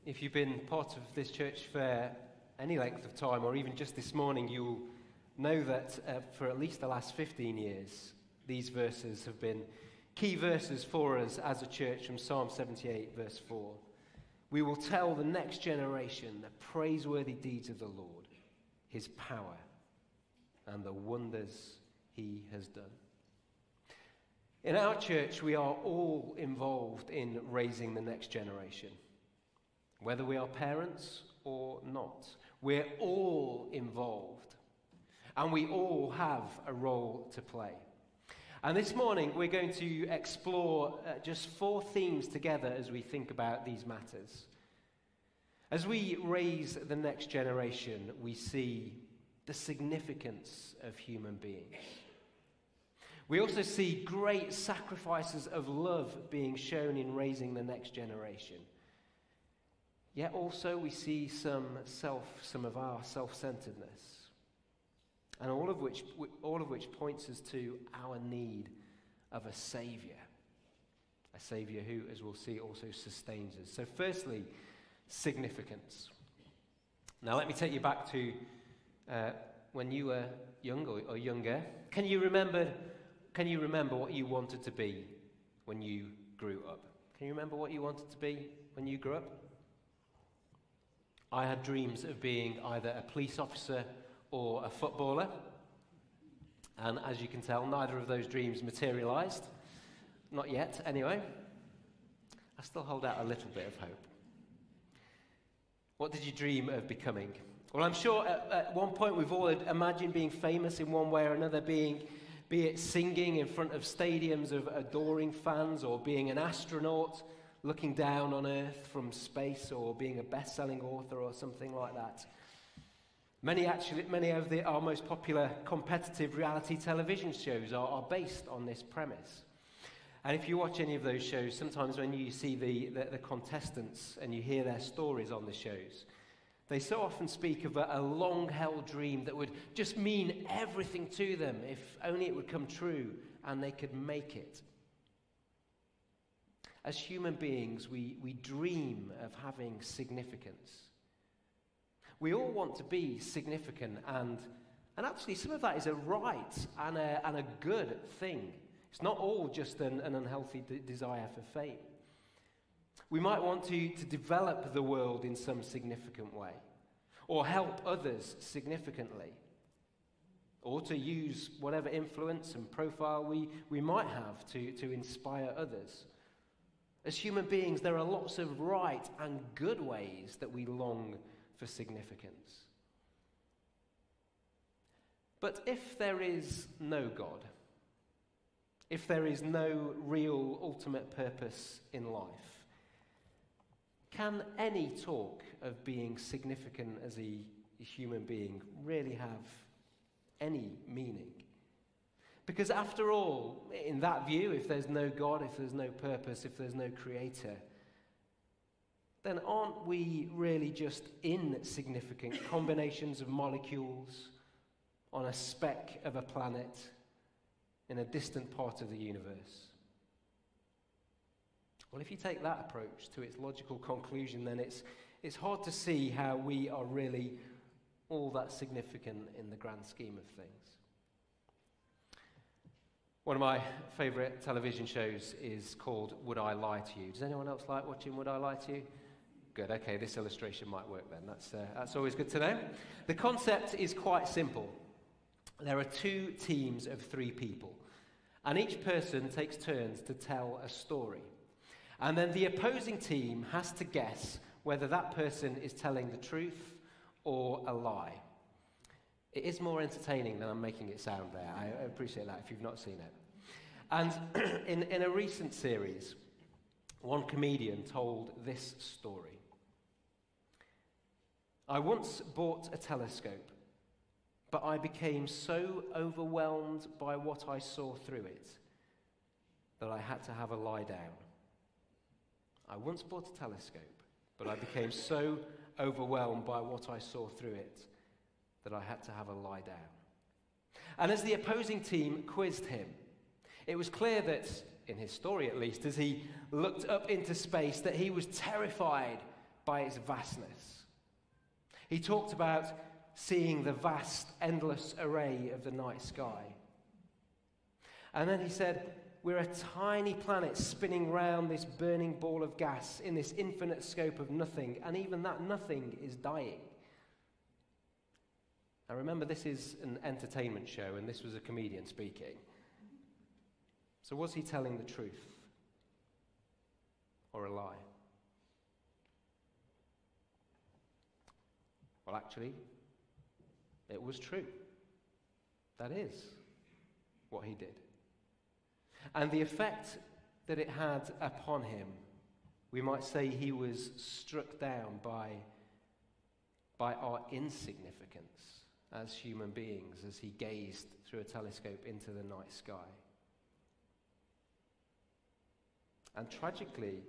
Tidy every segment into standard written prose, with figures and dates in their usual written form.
If you've been part of this church for any length of time, or even just this morning, you'll know that for at least the last 15 years, these verses have been key verses for us as a church from Psalm 78, verse 4. We will tell the next generation the praiseworthy deeds of the Lord, his power, and the wonders he has done. In our church, we are all involved in raising the next generation. Whether we are parents or not, we're all involved. And we all have a role to play. And this morning, we're going to explore just 4 themes together as we think about these matters. As we raise the next generation, we see the significance of human beings. We also see great sacrifices of love being shown in raising the next generation. Yet also we see some of our self-centeredness. And all of which points us to our need of a Saviour. A Saviour who, as we'll see, also sustains us. So firstly, significance. Now let me take you back to when you were young or younger. Can you remember what you wanted to be when you grew up? Can you remember what you wanted to be when you grew up? I had dreams of being either a police officer or a footballer. And as you can tell, neither of those dreams materialized. Not yet, anyway. I still hold out a little bit of hope. What did you dream of becoming? Well, I'm sure at one point we've all imagined being famous in one way or another, be it singing in front of stadiums of adoring fans, or being an astronaut looking down on Earth from space, or being a best-selling author or something like that. Many of our most popular competitive reality television shows are based on this premise. And if you watch any of those shows, sometimes when you see the contestants and you hear their stories on the shows, they so often speak of a long-held dream that would just mean everything to them if only it would come true and they could make it. As human beings, we dream of having significance. We all want to be significant, and actually some of that is a right and a good thing. It's not all just an unhealthy desire for fame. We might want to develop the world in some significant way, or help others significantly, or to use whatever influence and profile we might have to inspire others. As human beings, there are lots of right and good ways that we long for significance. But if there is no God, if there is no real ultimate purpose in life, can any talk of being significant as a human being really have any meaning? Because after all, in that view, if there's no God, if there's no purpose, if there's no creator, then aren't we really just insignificant combinations of molecules on a speck of a planet in a distant part of the universe? Well, if you take that approach to its logical conclusion, then it's hard to see how we are really all that significant in the grand scheme of things. One of my favourite television shows is called Would I Lie to You? Does anyone else like watching Would I Lie to You? Good, okay, this illustration might work then. That's always good to know. The concept is quite simple. There are 2 teams of 3 people, and each person takes turns to tell a story. And then the opposing team has to guess whether that person is telling the truth or a lie. It is more entertaining than I'm making it sound there. I appreciate that if you've not seen it. And in a recent series, one comedian told this story. I once bought a telescope, but I became so overwhelmed by what I saw through it that I had to have a lie down. I once bought a telescope, but I became so overwhelmed by what I saw through it that I had to have a lie down. And as the opposing team quizzed him, it was clear that, in his story at least, as he looked up into space, that he was terrified by its vastness. He talked about seeing the vast, endless array of the night sky. And then he said, we're a tiny planet spinning round this burning ball of gas in this infinite scope of nothing, and even that nothing is dying. Now remember, this is an entertainment show, and this was a comedian speaking. So was he telling the truth or a lie? Well, actually, it was true. That is what he did. And the effect that it had upon him, we might say he was struck down by our insignificance as human beings as he gazed through a telescope into the night sky. And tragically,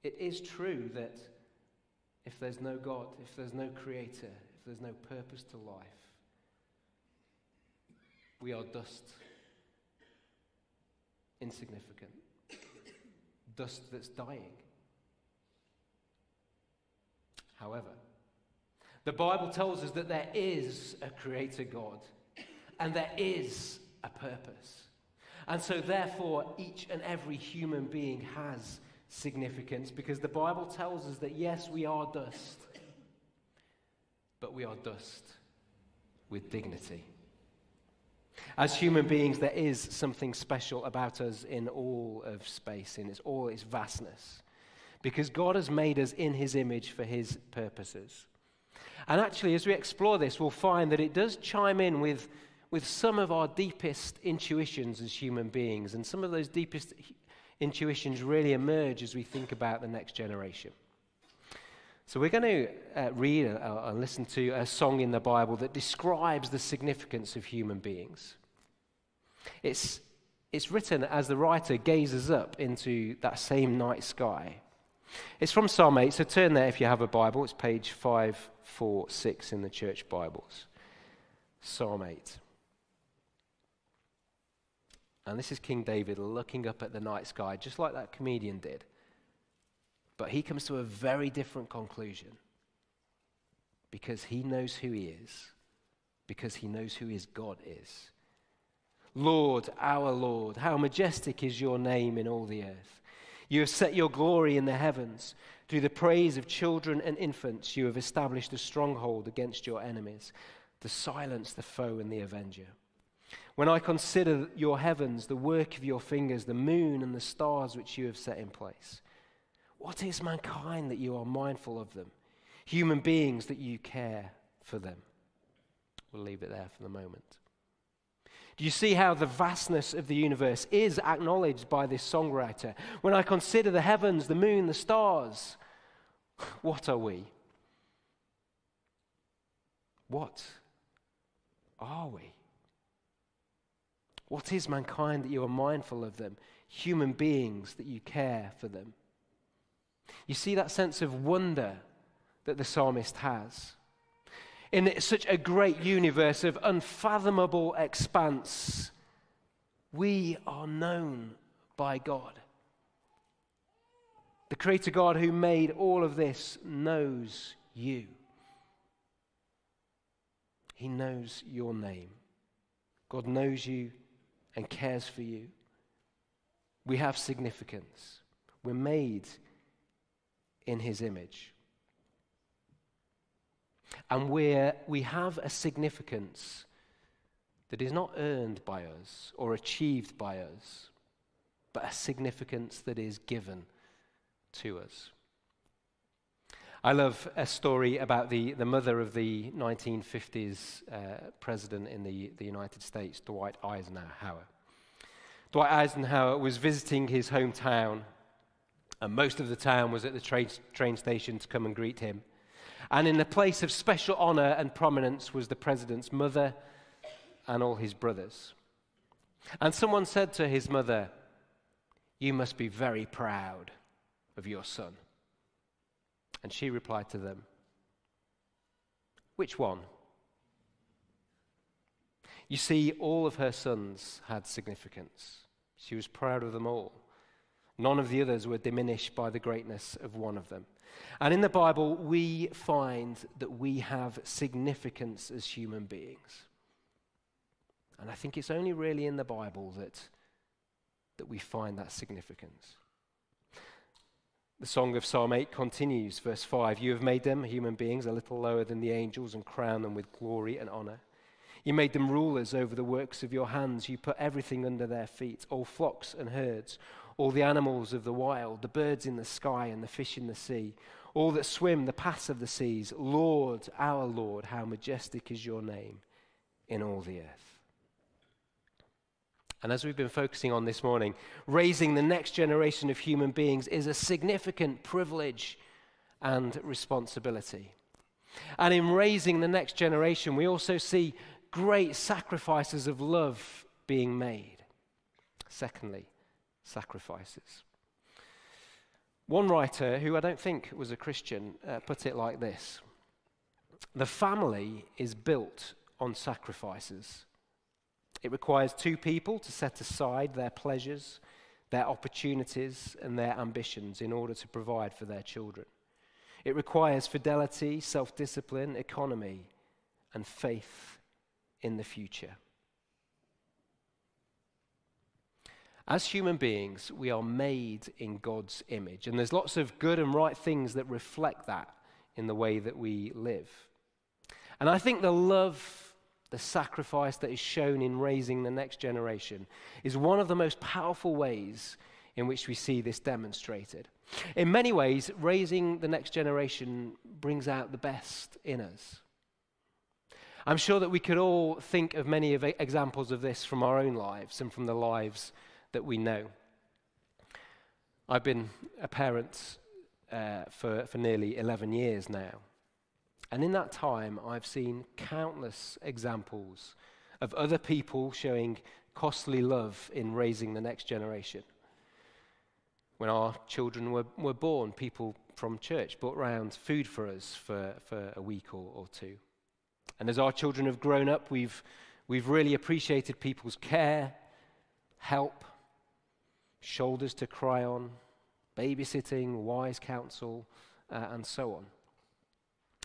it is true that if there's no God, if there's no creator, if there's no purpose to life, we are dust. Insignificant. Dust that's dying. However, the Bible tells us that there is a creator God and there is a purpose. And so therefore each and every human being has significance, because the Bible tells us that yes, we are dust, but we are dust with dignity. As human beings, there is something special about us in all of space, in all its vastness, because God has made us in his image for his purposes. And actually, as we explore this, we'll find that it does chime in with some of our deepest intuitions as human beings, and some of those deepest intuitions really emerge as we think about the next generation. So we're going to read and listen to a song in the Bible that describes the significance of human beings. It's written as the writer gazes up into that same night sky. It's from Psalm 8, so turn there if you have a Bible. It's page 546 in the church Bibles. Psalm 8. And this is King David looking up at the night sky, just like that comedian did. But he comes to a very different conclusion because he knows who he is, because he knows who his God is. Lord, our Lord, how majestic is your name in all the earth. You have set your glory in the heavens. Through the praise of children and infants, you have established a stronghold against your enemies, to silence the foe and the avenger. When I consider your heavens, the work of your fingers, the moon and the stars which you have set in place, what is mankind that you are mindful of them? Human beings that you care for them. We'll leave it there for the moment. Do you see how the vastness of the universe is acknowledged by this songwriter? When I consider the heavens, the moon, the stars, what are we? What are we? What is mankind that you are mindful of them? Human beings that you care for them. You see that sense of wonder that the psalmist has. In such a great universe of unfathomable expanse, we are known by God. The Creator God who made all of this knows you. He knows your name. God knows you and cares for you. We have significance. We're made in his image. And we have a significance that is not earned by us or achieved by us, but a significance that is given to us. I love a story about the mother of the 1950s president in the United States, Dwight Eisenhower. Dwight Eisenhower was visiting his hometown, and most of the town was at the train station to come and greet him. And in the place of special honor and prominence was the president's mother and all his brothers. And someone said to his mother, "You must be very proud of your son." And she replied to them, "Which one?" You see, all of her sons had significance. She was proud of them all. None of the others were diminished by the greatness of one of them. And in the Bible, we find that we have significance as human beings. And I think it's only really in the Bible that we find that significance. The song of Psalm 8 continues, verse 5. You have made them, human beings, a little lower than the angels and crowned them with glory and honor. You made them rulers over the works of your hands. You put everything under their feet, all flocks and herds, all the animals of the wild, the birds in the sky and the fish in the sea, all that swim the paths of the seas. Lord, our Lord, how majestic is your name in all the earth. And as we've been focusing on this morning, raising the next generation of human beings is a significant privilege and responsibility. And in raising the next generation, we also see great sacrifices of love being made. Secondly, sacrifices. One writer, who I don't think was a Christian, put it like this: the family is built on sacrifices. It requires two people to set aside their pleasures, their opportunities, and their ambitions in order to provide for their children. It requires fidelity, self-discipline, economy, and faith in the future. As human beings, we are made in God's image, and there's lots of good and right things that reflect that in the way that we live. And I think the love, the sacrifice that is shown in raising the next generation is one of the most powerful ways in which we see this demonstrated. In many ways, raising the next generation brings out the best in us. I'm sure that we could all think of many examples of this from our own lives and from the lives that we know. I've been a parent for nearly 11 years now. And in that time, I've seen countless examples of other people showing costly love in raising the next generation. When our children were born, people from church brought round food for us for a week or two. And as our children have grown up, we've really appreciated people's care, help, shoulders to cry on, babysitting, wise counsel, and so on.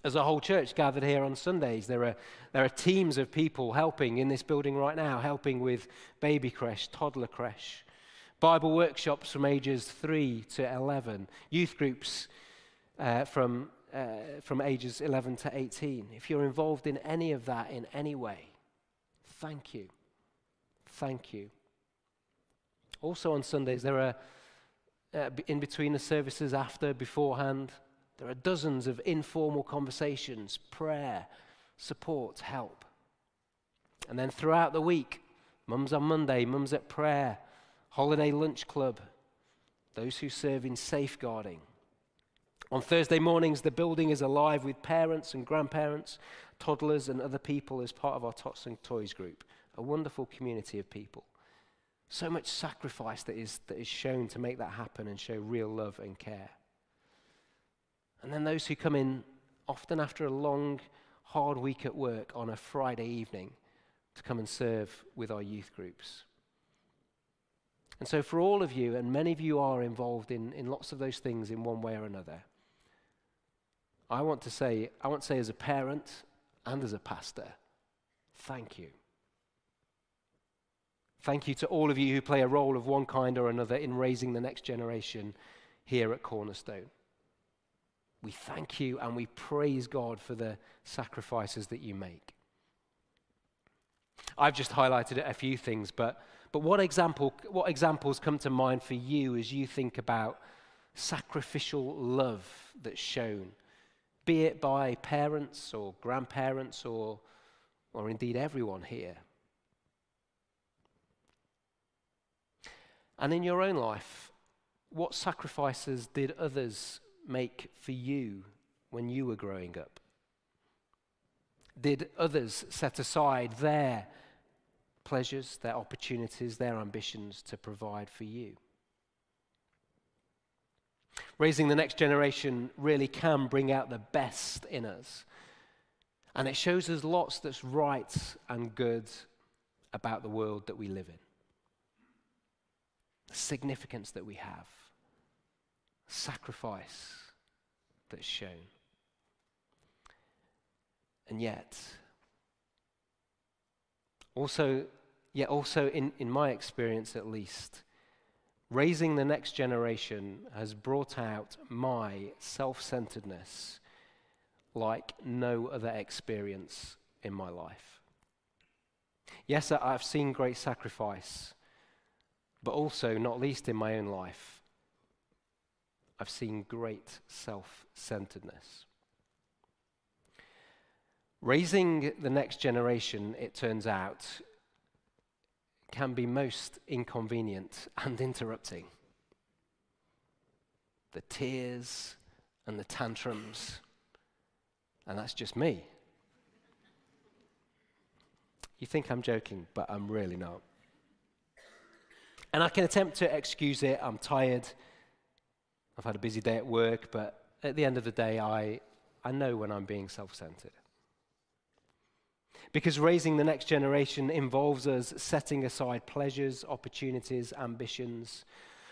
As a whole church gathered here on Sundays, there are teams of people helping in this building right now, helping with baby creche, toddler creche, Bible workshops from ages 3 to 11, youth groups from ages 11 to 18. If you're involved in any of that in any way, thank you. Thank you. Also on Sundays, there are, in between the services, after, beforehand, there are dozens of informal conversations, prayer, support, help. And then throughout the week, mums on Monday, mums at prayer, holiday lunch club, those who serve in safeguarding. On Thursday mornings, the building is alive with parents and grandparents, toddlers and other people as part of our Tots and Toys group, a wonderful community of people. So much sacrifice that is shown to make that happen and show real love and care. And then those who come in often after a long, hard week at work on a Friday evening to come and serve with our youth groups. And so for all of you, and many of you are involved in lots of those things in one way or another, I want to say as a parent and as a pastor, thank you. Thank you to all of you who play a role of one kind or another in raising the next generation here at Cornerstone. We thank you and we praise God for the sacrifices that you make. I've just highlighted a few things, but what examples come to mind for you as you think about sacrificial love that's shown, be it by parents or grandparents or indeed everyone here? And in your own life, what sacrifices did others make for you when you were growing up? Did others set aside their pleasures, their opportunities, their ambitions to provide for you? Raising the next generation really can bring out the best in us. And it shows us lots that's right and good about the world that we live in. The significance that we have. sacrifice that's shown. And yet also in my experience at least, raising the next generation has brought out my self-centeredness like no other experience in my life. Yes, I've seen great sacrifice, but also, not least in my own life, I've seen great self-centeredness. Raising the next generation, it turns out, can be most inconvenient and interrupting. The tears and the tantrums, and that's just me. You think I'm joking, but I'm really not. And I can attempt to excuse it. I'm tired. I've had a busy day at work, but at the end of the day, I know when I'm being self-centered. Because raising the next generation involves us setting aside pleasures, opportunities, ambitions,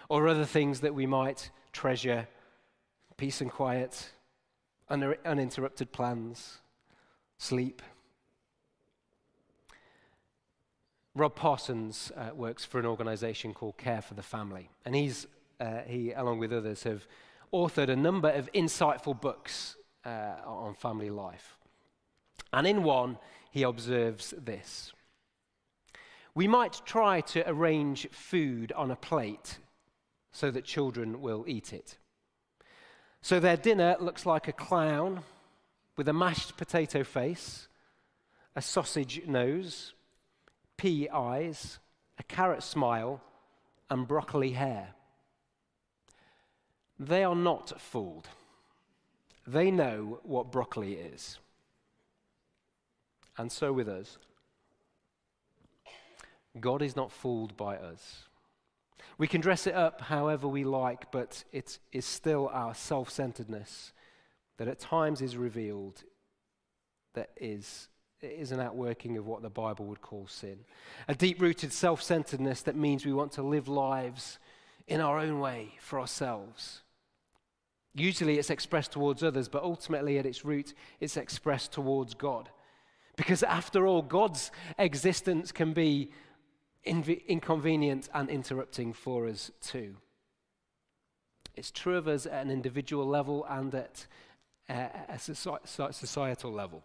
or other things that we might treasure, peace and quiet, uninterrupted plans, sleep. Rob Parsons works for an organization called Care for the Family, and he, along with others, have authored a number of insightful books on family life. And in one, he observes this: we might try to arrange food on a plate so that children will eat it. So their dinner looks like a clown with a mashed potato face, a sausage nose, pea eyes, a carrot smile, and broccoli hair. They are not fooled. They know what broccoli is. And so with us. God is not fooled by us. We can dress it up however we like, but it is still our self-centeredness that at times is revealed that it is an outworking of what the Bible would call sin. A deep-rooted self-centeredness that means we want to live lives in our own way for ourselves. Usually it's expressed towards others, but ultimately at its root, it's expressed towards God. Because after all, God's existence can be inconvenient and interrupting for us too. It's true of us at an individual level and at a societal level.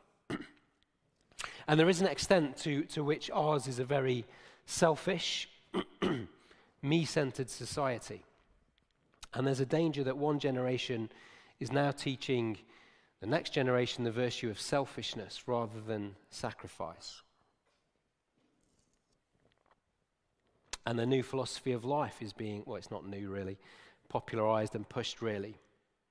And there is an extent to which ours is a very selfish, me-centered society. And there's a danger that one generation is now teaching the next generation the virtue of selfishness rather than sacrifice. And a new philosophy of life is being, well, it's not new really, popularized and pushed really.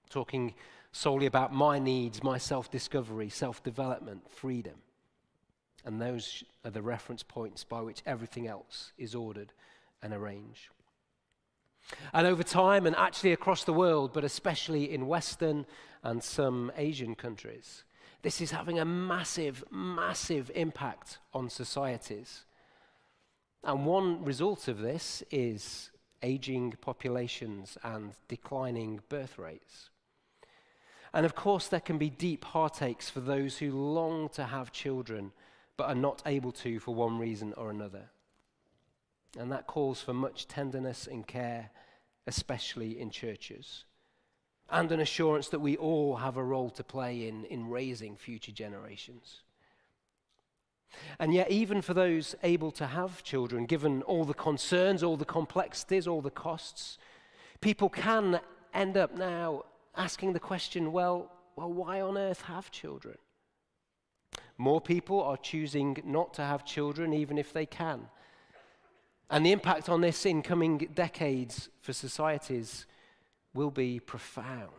Talking solely about my needs, my self-discovery, self-development, freedom. And those are the reference points by which everything else is ordered and arranged. And over time, and actually across the world, but especially in Western and some Asian countries, this is having a massive, massive impact on societies. And one result of this is aging populations and declining birth rates. And of course, there can be deep heartaches for those who long to have children, but are not able to for one reason or another. And that calls for much tenderness and care, especially in churches, and an assurance that we all have a role to play in raising future generations. And yet, even for those able to have children, given all the concerns, all the complexities, all the costs, people can end up now asking the question, well, why on earth have children? More people are choosing not to have children, even if they can. And the impact on this in coming decades for societies will be profound.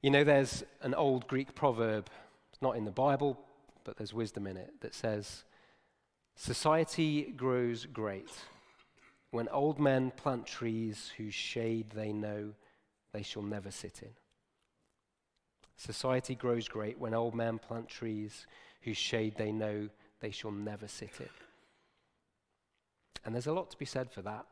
You know, there's an old Greek proverb, it's not in the Bible, but there's wisdom in it, that says, society grows great when old men plant trees whose shade they know they shall never sit in. Society grows great when old men plant trees whose shade they know they shall never sit in. And there's a lot to be said for that.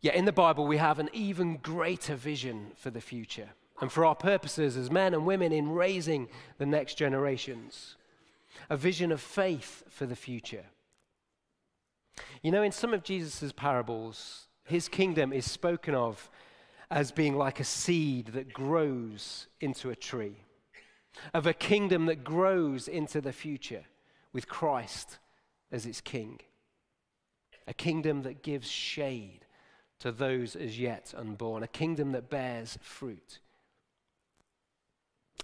Yet in the Bible, we have an even greater vision for the future and for our purposes as men and women in raising the next generations. A vision of faith for the future. You know, in some of Jesus' parables, his kingdom is spoken of as being like a seed that grows into a tree, of a kingdom that grows into the future with Christ as its king, a kingdom that gives shade to those as yet unborn, a kingdom that bears fruit.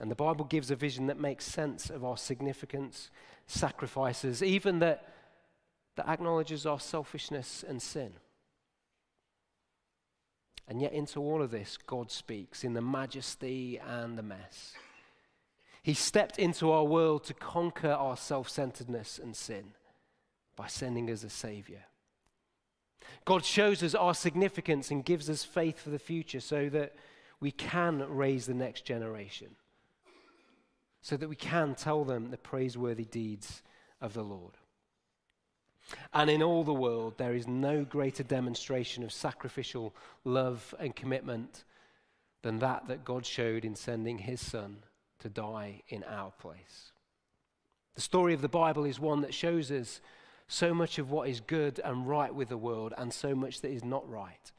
And the Bible gives a vision that makes sense of our significance, sacrifices, even that acknowledges our selfishness and sin. And yet into all of this, God speaks in the majesty and the mess. He stepped into our world to conquer our self-centeredness and sin by sending us a Savior. God shows us our significance and gives us faith for the future so that we can raise the next generation, so that we can tell them the praiseworthy deeds of the Lord. And in all the world, there is no greater demonstration of sacrificial love and commitment than that God showed in sending his Son to die in our place. The story of the Bible is one that shows us so much of what is good and right with the world and so much that is not right.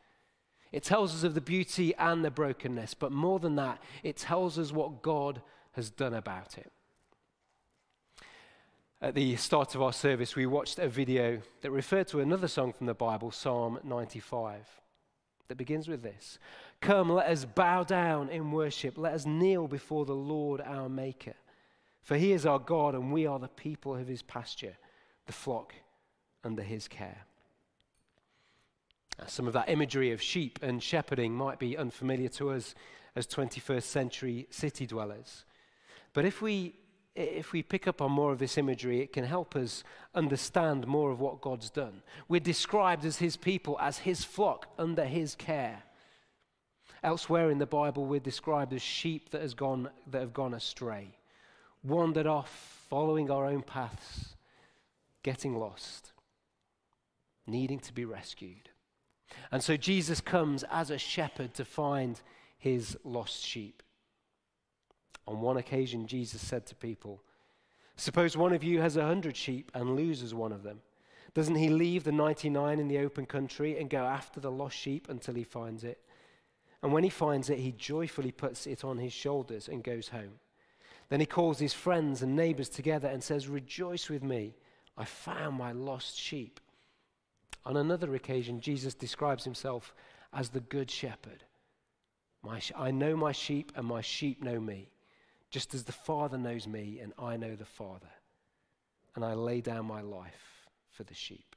It tells us of the beauty and the brokenness, but more than that, it tells us what God has done about it. At the start of our service, we watched a video that referred to another song from the Bible, Psalm 95, that begins with this: "Come, let us bow down in worship. Let us kneel before the Lord our Maker. For he is our God, and we are the people of his pasture, the flock under his care." Some of that imagery of sheep and shepherding might be unfamiliar to us as 21st century city dwellers. But if we pick up on more of this imagery, it can help us understand more of what God's done. We're described as his people, as his flock under his care. Elsewhere in the Bible, we're described as sheep that have gone astray, wandered off, following our own paths, getting lost, needing to be rescued. And so Jesus comes as a shepherd to find his lost sheep. On one occasion, Jesus said to people, "Suppose one of you has 100 sheep and loses one of them. Doesn't he leave the 99 in the open country and go after the lost sheep until he finds it? And when he finds it, he joyfully puts it on his shoulders and goes home. Then he calls his friends and neighbors together and says, 'Rejoice with me, I found my lost sheep.'" On another occasion, Jesus describes himself as the good shepherd. "I know my sheep and my sheep know me, just as the Father knows me and I know the Father, and I lay down my life for the sheep."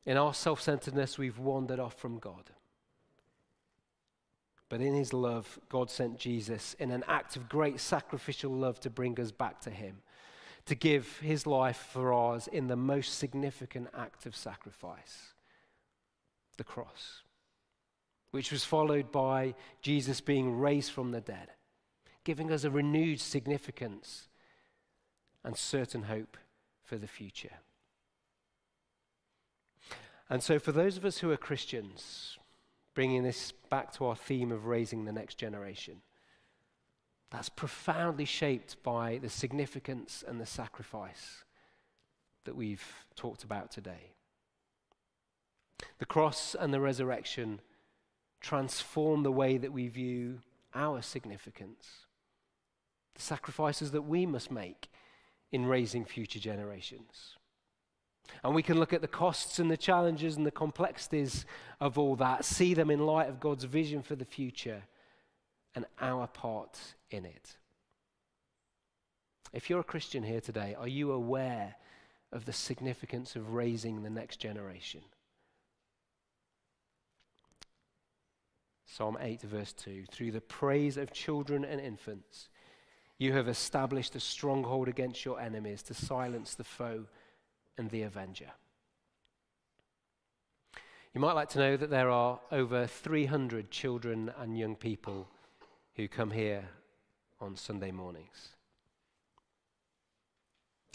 In our self-centeredness, we've wandered off from God. But in his love, God sent Jesus in an act of great sacrificial love to bring us back to him, to give his life for ours in the most significant act of sacrifice, the cross, which was followed by Jesus being raised from the dead, giving us a renewed significance and certain hope for the future. And so for those of us who are Christians, bringing this back to our theme of raising the next generation, that's profoundly shaped by the significance and the sacrifice that we've talked about today. The cross and the resurrection transform the way that we view our significance, the sacrifices that we must make in raising future generations. And we can look at the costs and the challenges and the complexities of all that, see them in light of God's vision for the future and our part in it. If you're a Christian here today, are you aware of the significance of raising the next generation? Psalm 8 verse 2, "Through the praise of children and infants, you have established a stronghold against your enemies to silence the foe and the avenger." You might like to know that there are over 300 children and young people who come here on Sunday mornings.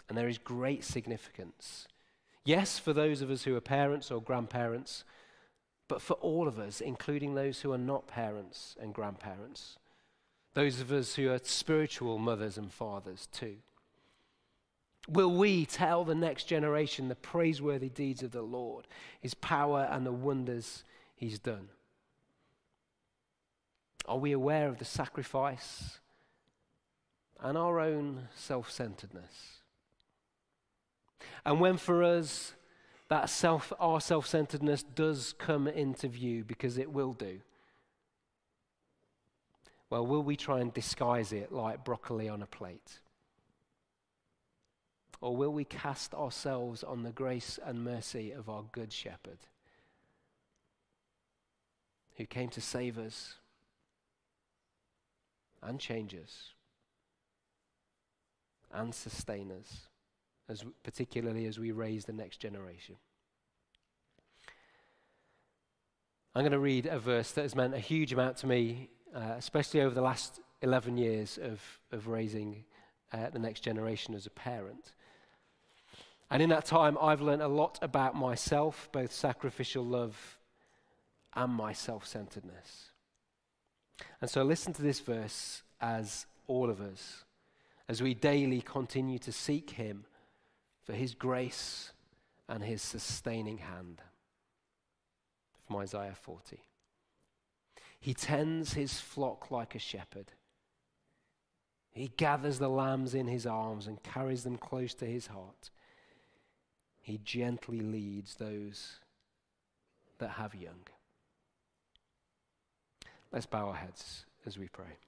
And there is great significance Yes, for those of us who are parents or grandparents, but for all of us, including those who are not parents and grandparents, those of us who are spiritual mothers and fathers too. Will we tell the next generation the praiseworthy deeds of the Lord, his power and the wonders he's done? Are we aware of the sacrifice and our own self-centeredness? And when for us that our self-centeredness does come into view, because it will do, well, will we try and disguise it like broccoli on a plate? Or will we cast ourselves on the grace and mercy of our good shepherd, who came to save us and change us and sustain us, particularly as we raise the next generation? I'm going to read a verse that has meant a huge amount to me, especially over the last 11 years of raising the next generation as a parent. And in that time, I've learned a lot about myself, both sacrificial love and my self-centeredness. And so listen to this verse as all of us, as we daily continue to seek him for his grace and his sustaining hand. From Isaiah 40. He tends his flock like a shepherd. He gathers the lambs in his arms and carries them close to his heart. He gently leads those that have young. Let's bow our heads as we pray.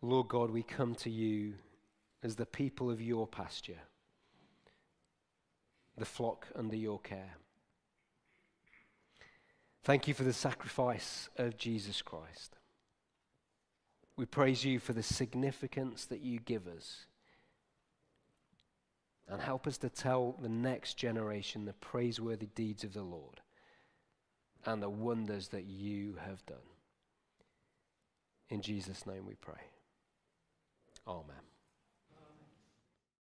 Lord God, we come to you as the people of your pasture, the flock under your care. Thank you for the sacrifice of Jesus Christ. We praise you for the significance that you give us. And help us to tell the next generation the praiseworthy deeds of the Lord and the wonders that you have done. In Jesus' name we pray. Amen.